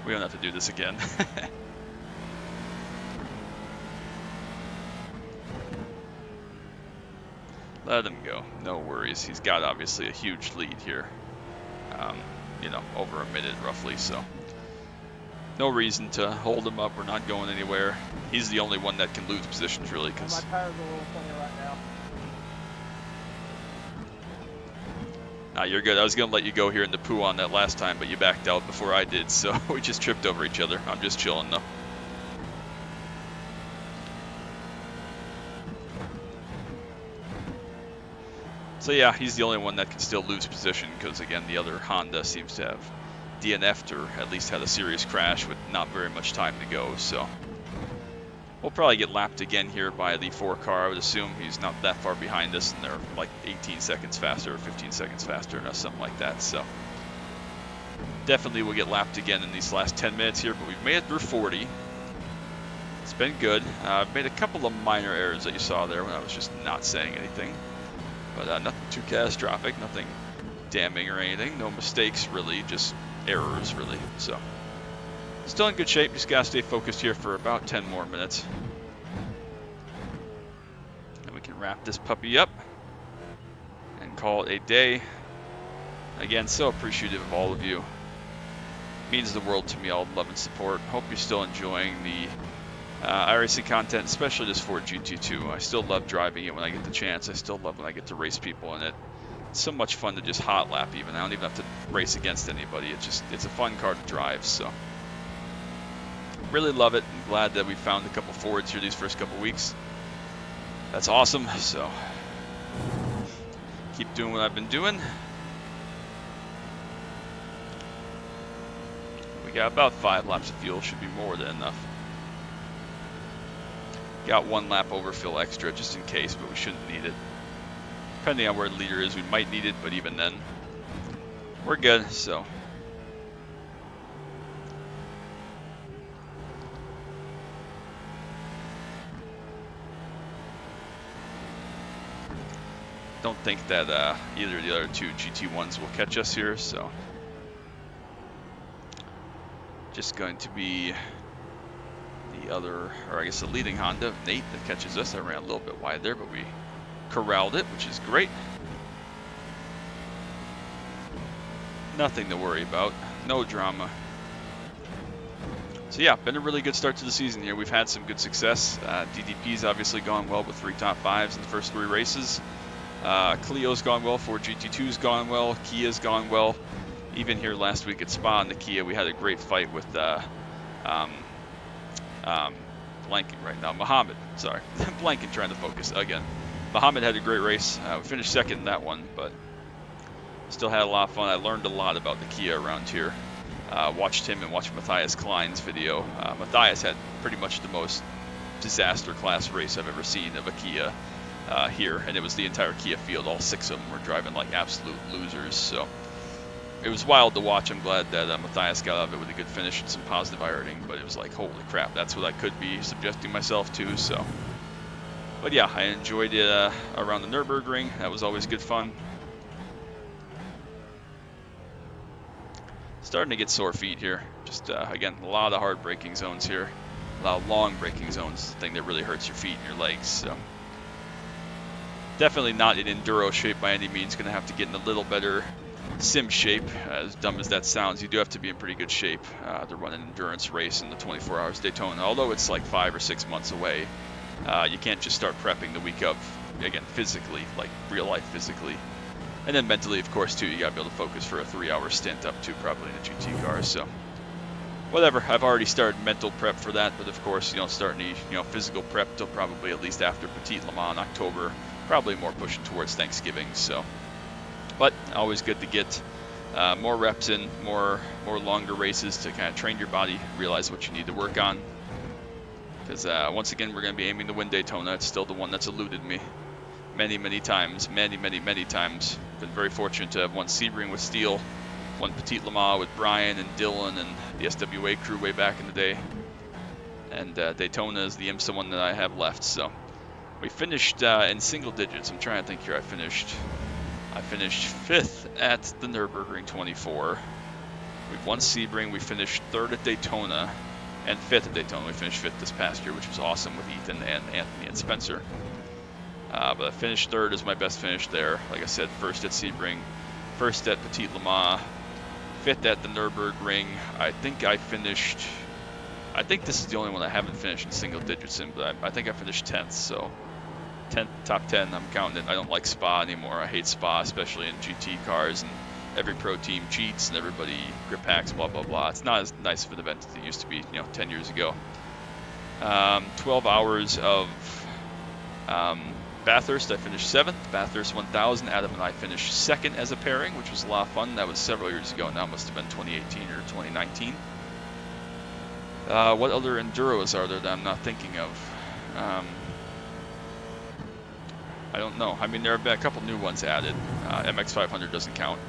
We don't have to do this again. Let him go. No worries. He's got obviously a huge lead here. You know, over a minute roughly, so no reason to hold him up. We're not going anywhere. He's the only one that can lose positions, really. Cause my tires are a little funny right now. Nah, you're good. I was going to let you go here in the poo on that last time, but you backed out before I did, so we just tripped over each other. I'm just chilling, though. So yeah, he's the only one that can still lose position because, again, the other Honda seems to have DNF'd or at least had a serious crash with not very much time to go. So we'll probably get lapped again here by the 4 car. I would assume he's not that far behind us, and they're like 18 seconds faster or 15 seconds faster or something like that. So definitely we'll get lapped again in these last 10 minutes here, but we've made it through 40. It's been good. I've made a couple of minor errors that you saw there when I was just not saying anything. But nothing too catastrophic, nothing damning or anything. No mistakes, really, just errors, really. So, still in good shape. Just got to stay focused here for about 10 more minutes. And we can wrap this puppy up and call it a day. Again, so appreciative of all of you. Means the world to me, all the love and support. Hope you're still enjoying the iRacing content, especially this Ford GT2. I still love driving it when I get the chance. I still love when I get to race people in it. It's so much fun to just hot lap even. I don't even have to race against anybody. It's a fun car to drive, so really love it. I'm glad that we found a couple Fords here these first couple weeks. That's awesome, so keep doing what I've been doing. We got about 5 laps of fuel, should be more than enough. Got 1 lap overfill extra just in case, but we shouldn't need it. Depending on where the leader is, we might need it, but even then, we're good, so. don't think that either of the other two GT1s will catch us here, so just going to be the other, or I guess the leading Honda, Nate, that catches us. I ran a little bit wide there, but we corralled it, which is great. Nothing to worry about, no drama. So yeah, been a really good start to the season here. We've had some good success. DDP's obviously gone well with 3 top 5s in the first 3 races. Clio's gone well, Ford GT2's gone well, Kia's gone well. Even here last week at Spa in the Kia, we had a great fight with blanking right now, Muhammad, sorry, blanking, trying to focus again. Muhammad had a great race. We finished second in that one, but still had a lot of fun. I learned a lot about the Kia around here. Watched him and watched Matthias Klein's video. Matthias had pretty much the most disaster class race I've ever seen of a Kia here, and it was the entire Kia field. All 6 of them were driving like absolute losers, so it was wild to watch. I'm glad that Matthias got out of it with a good finish and some positive ironing, but it was like, holy crap, that's what I could be subjecting myself to. So, but yeah, I enjoyed it around the Nürburgring. That was always good fun. Starting to get sore feet here. Just, again, a lot of hard braking zones here. A lot of long braking zones, the thing that really hurts your feet and your legs. So definitely not in enduro shape by any means. Going to have to get in a little better sim shape. As dumb as that sounds, you do have to be in pretty good shape to run an endurance race in the 24 Hours Daytona. Although it's like 5 or 6 months away, you can't just start prepping the week of, again, physically, like real life physically. And then mentally, of course, too, you got to be able to focus for a 3-hour stint up to probably in a GT car. So whatever, I've already started mental prep for that, but of course, you don't start any, physical prep till probably at least after Petit Le Mans in October, probably more pushing towards Thanksgiving. So, but always good to get more reps in, more longer races to kind of train your body, realize what you need to work on. Because once again, we're going to be aiming to win Daytona. It's still the one that's eluded me many times, many times. Been very fortunate to have won Sebring with Steele, won Petit Le Mans with Brian and Dylan and the SWA crew way back in the day. And Daytona is the IMSA one that I have left. So we finished in single digits. I'm trying to think here. I finished 5th at the Nürburgring 24. We've won Sebring. We finished 3rd at Daytona and 5th at Daytona. We finished 5th this past year, which was awesome with Ethan and Anthony and Spencer. But I finished 3rd is my best finish there. Like I said, 1st at Sebring, 1st at Petit Le Mans, 5th at the Nürburgring. I think this is the only one I haven't finished in single digits in, but I think I finished 10th, so 10th, top 10, I'm counting it. I don't like Spa anymore. I hate Spa, especially in GT cars, and every pro team cheats and everybody grip hacks, blah, blah, blah. It's not as nice of an event as it used to be, 10 years ago. 12 hours of Bathurst, I finished 7th. Bathurst 1000, Adam and I finished 2nd as a pairing, which was a lot of fun. That was several years ago now. It must have been 2018 or 2019. What other enduros are there that I'm not thinking of? I don't know. I mean, there have been a couple new ones added. MX500 doesn't count.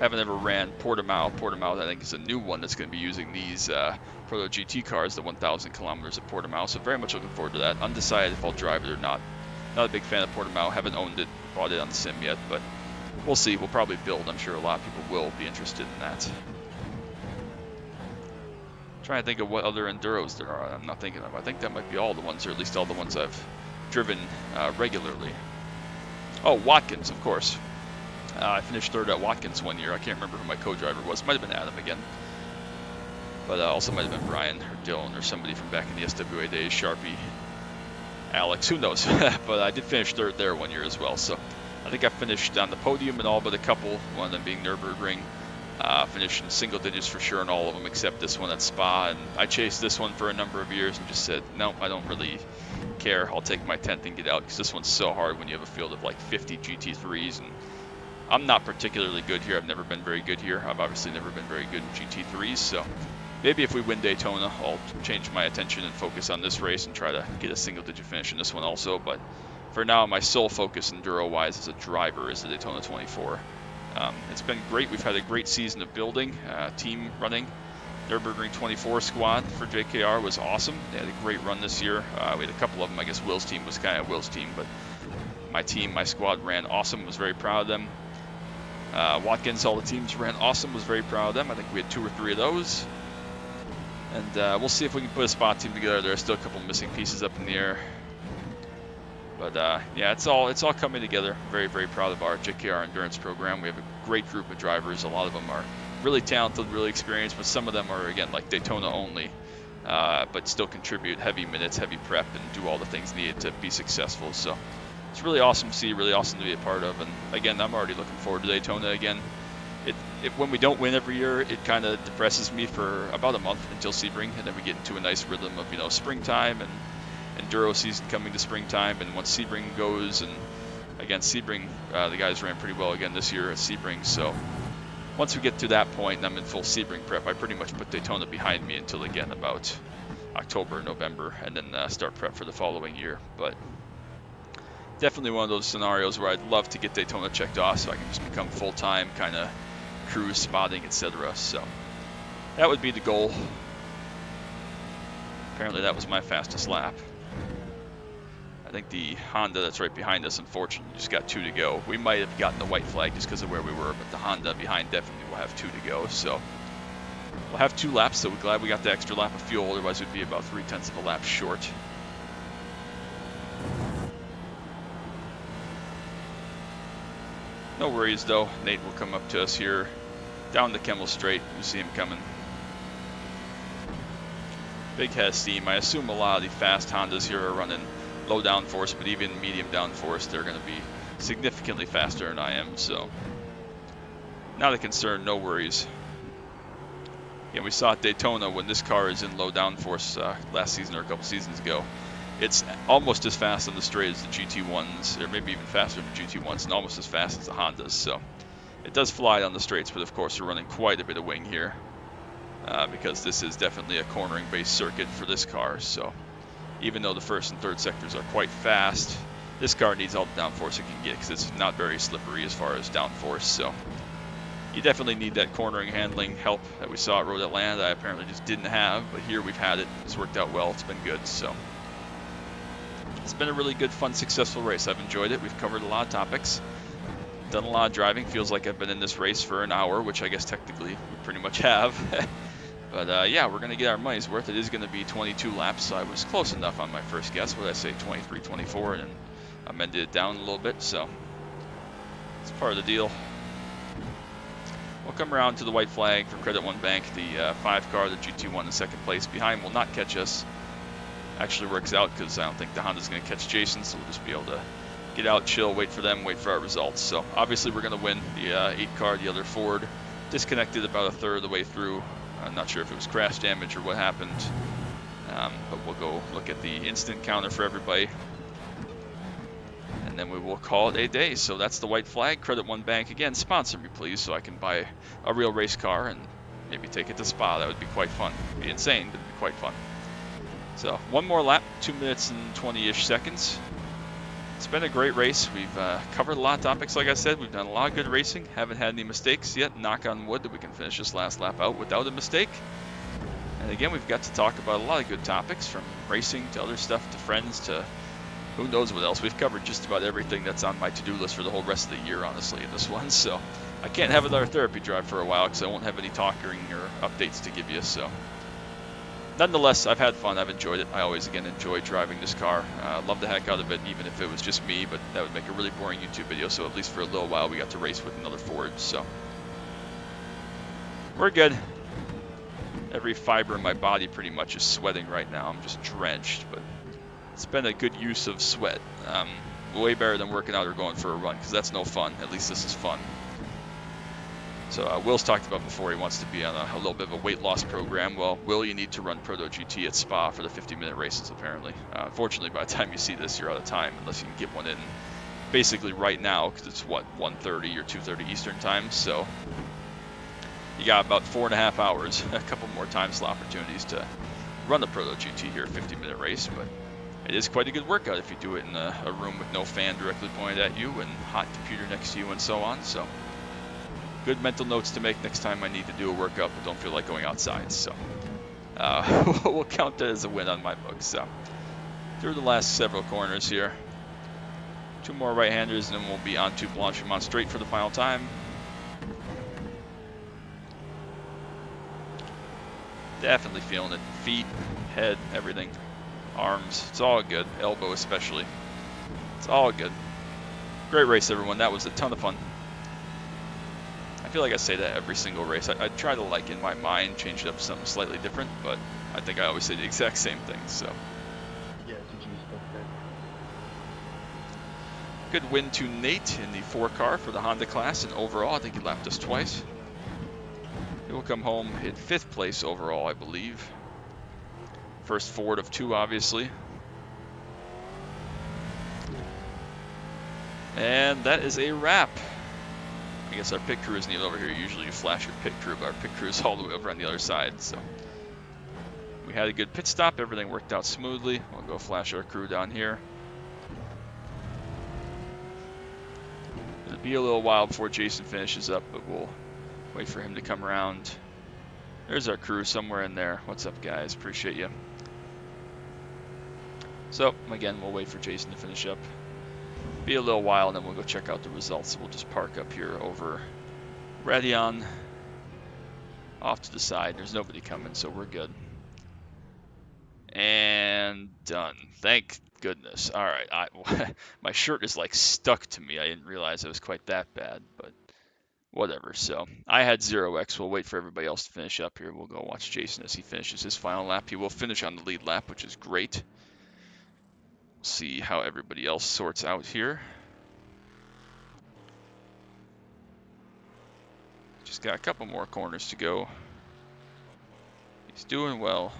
Haven't ever ran Portimao. Portimao, I think, is a new one that's going to be using these Proto-GT cars, the 1,000 kilometers of Portimao. So very much looking forward to that. Undecided if I'll drive it or not. Not a big fan of Portimao. Haven't owned it, bought it on the sim yet, but we'll see. We'll probably build. I'm sure a lot of people will be interested in that. Trying to think of what other enduros there are I'm not thinking of. I think that might be all the ones, or at least all the ones I've driven regularly. Oh, Watkins, of course. I finished 3rd at Watkins one year. I can't remember who my co-driver was. Might have been Adam again. But also might have been Brian or Dylan or somebody from back in the SWA days. Sharpie, Alex, who knows. But I did finish 3rd there one year as well. So I think I finished on the podium in all but a couple, one of them being Nürburgring. Finished in single digits for sure in all of them except this one at Spa. And I chased this one for a number of years and just said, no, I don't really care. I'll take my 10th and get out, because this one's so hard when you have a field of like 50 GT3s. And I'm not particularly good here. I've never been very good here. I've obviously never been very good in GT3s. So maybe if we win Daytona, I'll change my attention and focus on this race and try to get a single digit finish in this one also. But for now, my sole focus enduro-wise as a driver is the Daytona 24. It's been great. We've had a great season of building, team running. Nürburgring 24 squad for JKR was awesome. They had a great run this year. We had a couple of them. I guess Will's team was kind of Will's team, but my squad ran awesome. Was very proud of them. Watkins, all the teams ran awesome. Was very proud of them. I think we had 2 or 3 of those. And we'll see if we can put a spot team together. There are still a couple missing pieces up in the air. But yeah, it's all coming together. Very, very proud of our JKR endurance program. We have a great group of drivers. A lot of them are really talented, really experienced, but some of them are, again, like Daytona only, but still contribute heavy minutes, heavy prep, and do all the things needed to be successful. So it's really awesome to see, really awesome to be a part of. And again, I'm already looking forward to Daytona again. When we don't win every year, it kind of depresses me for about a month until Sebring, and then we get into a nice rhythm of, you know, springtime and enduro season coming to springtime. And once Sebring goes, and again, Sebring, the guys ran pretty well again this year at Sebring. So once we get to that point and I'm in full Sebring prep, I pretty much put Daytona behind me until, again, about October, November, and then start prep for the following year. But definitely one of those scenarios where I'd love to get Daytona checked off so I can just become full-time kind of cruise, spotting, etc. So that would be the goal. Apparently that was my fastest lap. I think the Honda that's right behind us, unfortunately, just got 2 to go. We might have gotten the white flag just because of where we were, but the Honda behind definitely will have 2 to go. So we'll have 2 laps, so we're glad we got the extra lap of fuel. Otherwise, we'd be about 3/10 of a lap short. No worries, though. Nate will come up to us here down the Kemmel Straight. You see him coming. Big head of steam. I assume a lot of the fast Hondas here are running low downforce, but even medium downforce, they're going to be significantly faster than I am, so not a concern, no worries. Yeah, we saw at Daytona when this car is in low downforce last season or a couple seasons ago. It's almost as fast on the straight as the GT1s, or maybe even faster than the GT1s, and almost as fast as the Hondas. So it does fly on the straights, but of course we're running quite a bit of wing here because this is definitely a cornering-based circuit for this car. So even though the first and third sectors are quite fast, this car needs all the downforce it can get because it's not very slippery as far as downforce. So you definitely need that cornering handling help that we saw at Road Atlanta that I apparently just didn't have, but here we've had it. It's worked out well. It's been good. So it's been a really good, fun, successful race. I've enjoyed it. We've covered a lot of topics, done a lot of driving. Feels like I've been in this race for an hour, which I guess technically we pretty much have. But yeah, we're going to get our money's worth. It is going to be 22 laps, so I was close enough on my first guess. What did I say, 23, 24, and then amended it down a little bit, so it's part of the deal. We'll come around to the white flag for Credit One Bank. The 5 car, the GT1 in second place behind, will not catch us. Actually works out because I don't think the Honda's going to catch Jason, so we'll just be able to get out, chill, wait for them, wait for our results. So obviously we're going to win. The 8 car, the other Ford, disconnected about a third of the way through. I'm not sure if it was crash damage or what happened, but we'll go look at the instant counter for everybody, and then we will call it a day. So that's the white flag. Credit One Bank, again, sponsor me please, so I can buy a real race car and maybe take it to Spa. That would be quite fun. It'd be insane, but it'd be quite fun. So one more lap, 2 minutes and 20-ish seconds. It's been a great race. We've covered a lot of topics, like I said. We've done a lot of good racing. Haven't had any mistakes yet. Knock on wood that we can finish this last lap out without a mistake. And again, we've got to talk about a lot of good topics, from racing to other stuff to friends to who knows what else. We've covered just about everything that's on my to-do list for the whole rest of the year, honestly, in this one. So I can't have another therapy drive for a while because I won't have any talking or updates to give you. So nonetheless, I've had fun. I've enjoyed it. I always, again, enjoy driving this car. Love the heck out of it, even if it was just me, but that would make a really boring YouTube video, so at least for a little while we got to race with another Ford, so we're good. Every fiber in my body pretty much is sweating right now. I'm just drenched, but it's been a good use of sweat. Way better than working out or going for a run, because that's no fun. At least this is fun. So Will's talked about before he wants to be on a little bit of a weight loss program. Well, Will, you need to run Proto-GT at Spa for the 50-minute races, apparently. Unfortunately, by the time you see this, you're out of time, unless you can get one in basically right now, because it's, what, 1:30 or 2:30 Eastern time. So you got about 4.5 hours, a couple more time slot opportunities to run the Proto-GT here, 50-minute race. But it is quite a good workout if you do it in a room with no fan directly pointed at you and hot computer next to you and so on. So good mental notes to make next time I need to do a workout but don't feel like going outside. So we'll count that as a win on my book. So through the last several corners here. 2 more right-handers, and then we'll be on to Blanchimont straight for the final time. Definitely feeling it. Feet, head, everything. Arms, it's all good. Elbow especially. It's all good. Great race, everyone. That was a ton of fun. I feel like I say that every single race. I try to, like, in my mind, change it up to something slightly different, but I think I always say the exact same thing, so. Yeah, GG stuff there. Good win to Nate in the 4 car for the Honda class, and overall, I think he lapped us twice. He will come home in 5th place overall, I believe. First Ford of 2, obviously. And that is a wrap. I guess our pit crew isn't even over here. Usually you flash your pit crew, but our pit crew is all the way over on the other side. So we had a good pit stop. Everything worked out smoothly. We'll go flash our crew down here. It'll be a little while before Jason finishes up, but we'll wait for him to come around. There's our crew somewhere in there. What's up, guys? Appreciate you. So again, we'll wait for Jason to finish up. Be a little while, and then we'll go check out the results. We'll just park up here over Radeon, off to the side. There's nobody coming, so we're good. And done. Thank goodness. All right, my shirt is like stuck to me. I didn't realize it was quite that bad, but whatever. So I had 0x. We'll wait for everybody else to finish up here. We'll go watch Jason as he finishes his final lap. He will finish on the lead lap, which is great. We'll see how everybody else sorts out here. Just got a couple more corners to go. He's doing well.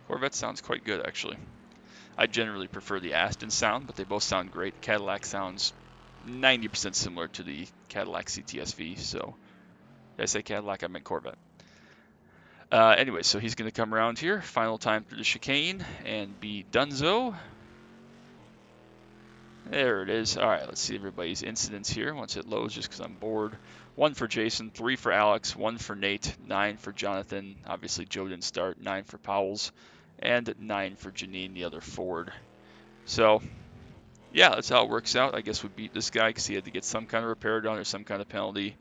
Corvette sounds quite good, actually. I generally prefer the Aston sound, but they both sound great. Cadillac sounds 90% similar to the Cadillac CTS-V, so did I say Cadillac? I meant Corvette. Anyway, so he's going to come around here, final time through the chicane, and be donezo. There it is. All right, let's see everybody's incidents here once it loads, just because I'm bored. 1 for Jason, 3 for Alex, 1 for Nate, 9 for Jonathan. Obviously, Joe didn't start. 9 for Powell's, and 9 for Janine, the other Ford. So, yeah, that's how it works out. I guess we beat this guy because he had to get some kind of repair done or some kind of penalty.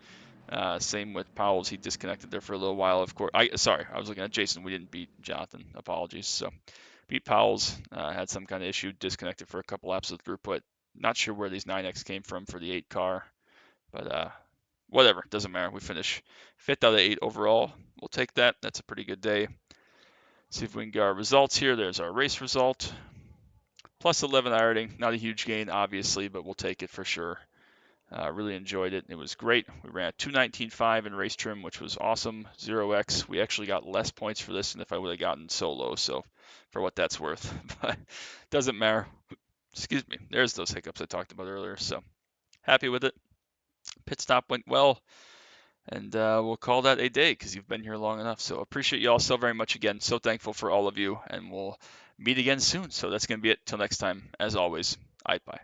Same with Powell's. He disconnected there for a little while, of course. Sorry, I was looking at Jason. We didn't beat Jonathan. Apologies. So, beat Powell's. Had some kind of issue. Disconnected for a couple laps of throughput. Not sure where these 9X came from for the 8 car. But whatever. Doesn't matter. We finish 5th out of 8 overall. We'll take that. That's a pretty good day. See if we can get our results here. There's our race result. Plus 11 iRating. Not a huge gain, obviously, but we'll take it for sure. Really enjoyed it. It was great. We ran at 219.5 in race trim, which was awesome. 0x. We actually got less points for this than if I would have gotten solo, so for what that's worth. But doesn't matter. Excuse me. There's those hiccups I talked about earlier. So happy with it. Pit stop went well. And we'll call that a day because you've been here long enough. So appreciate you all so very much again. So thankful for all of you. And we'll meet again soon. So that's going to be it. Till next time. As always, bye.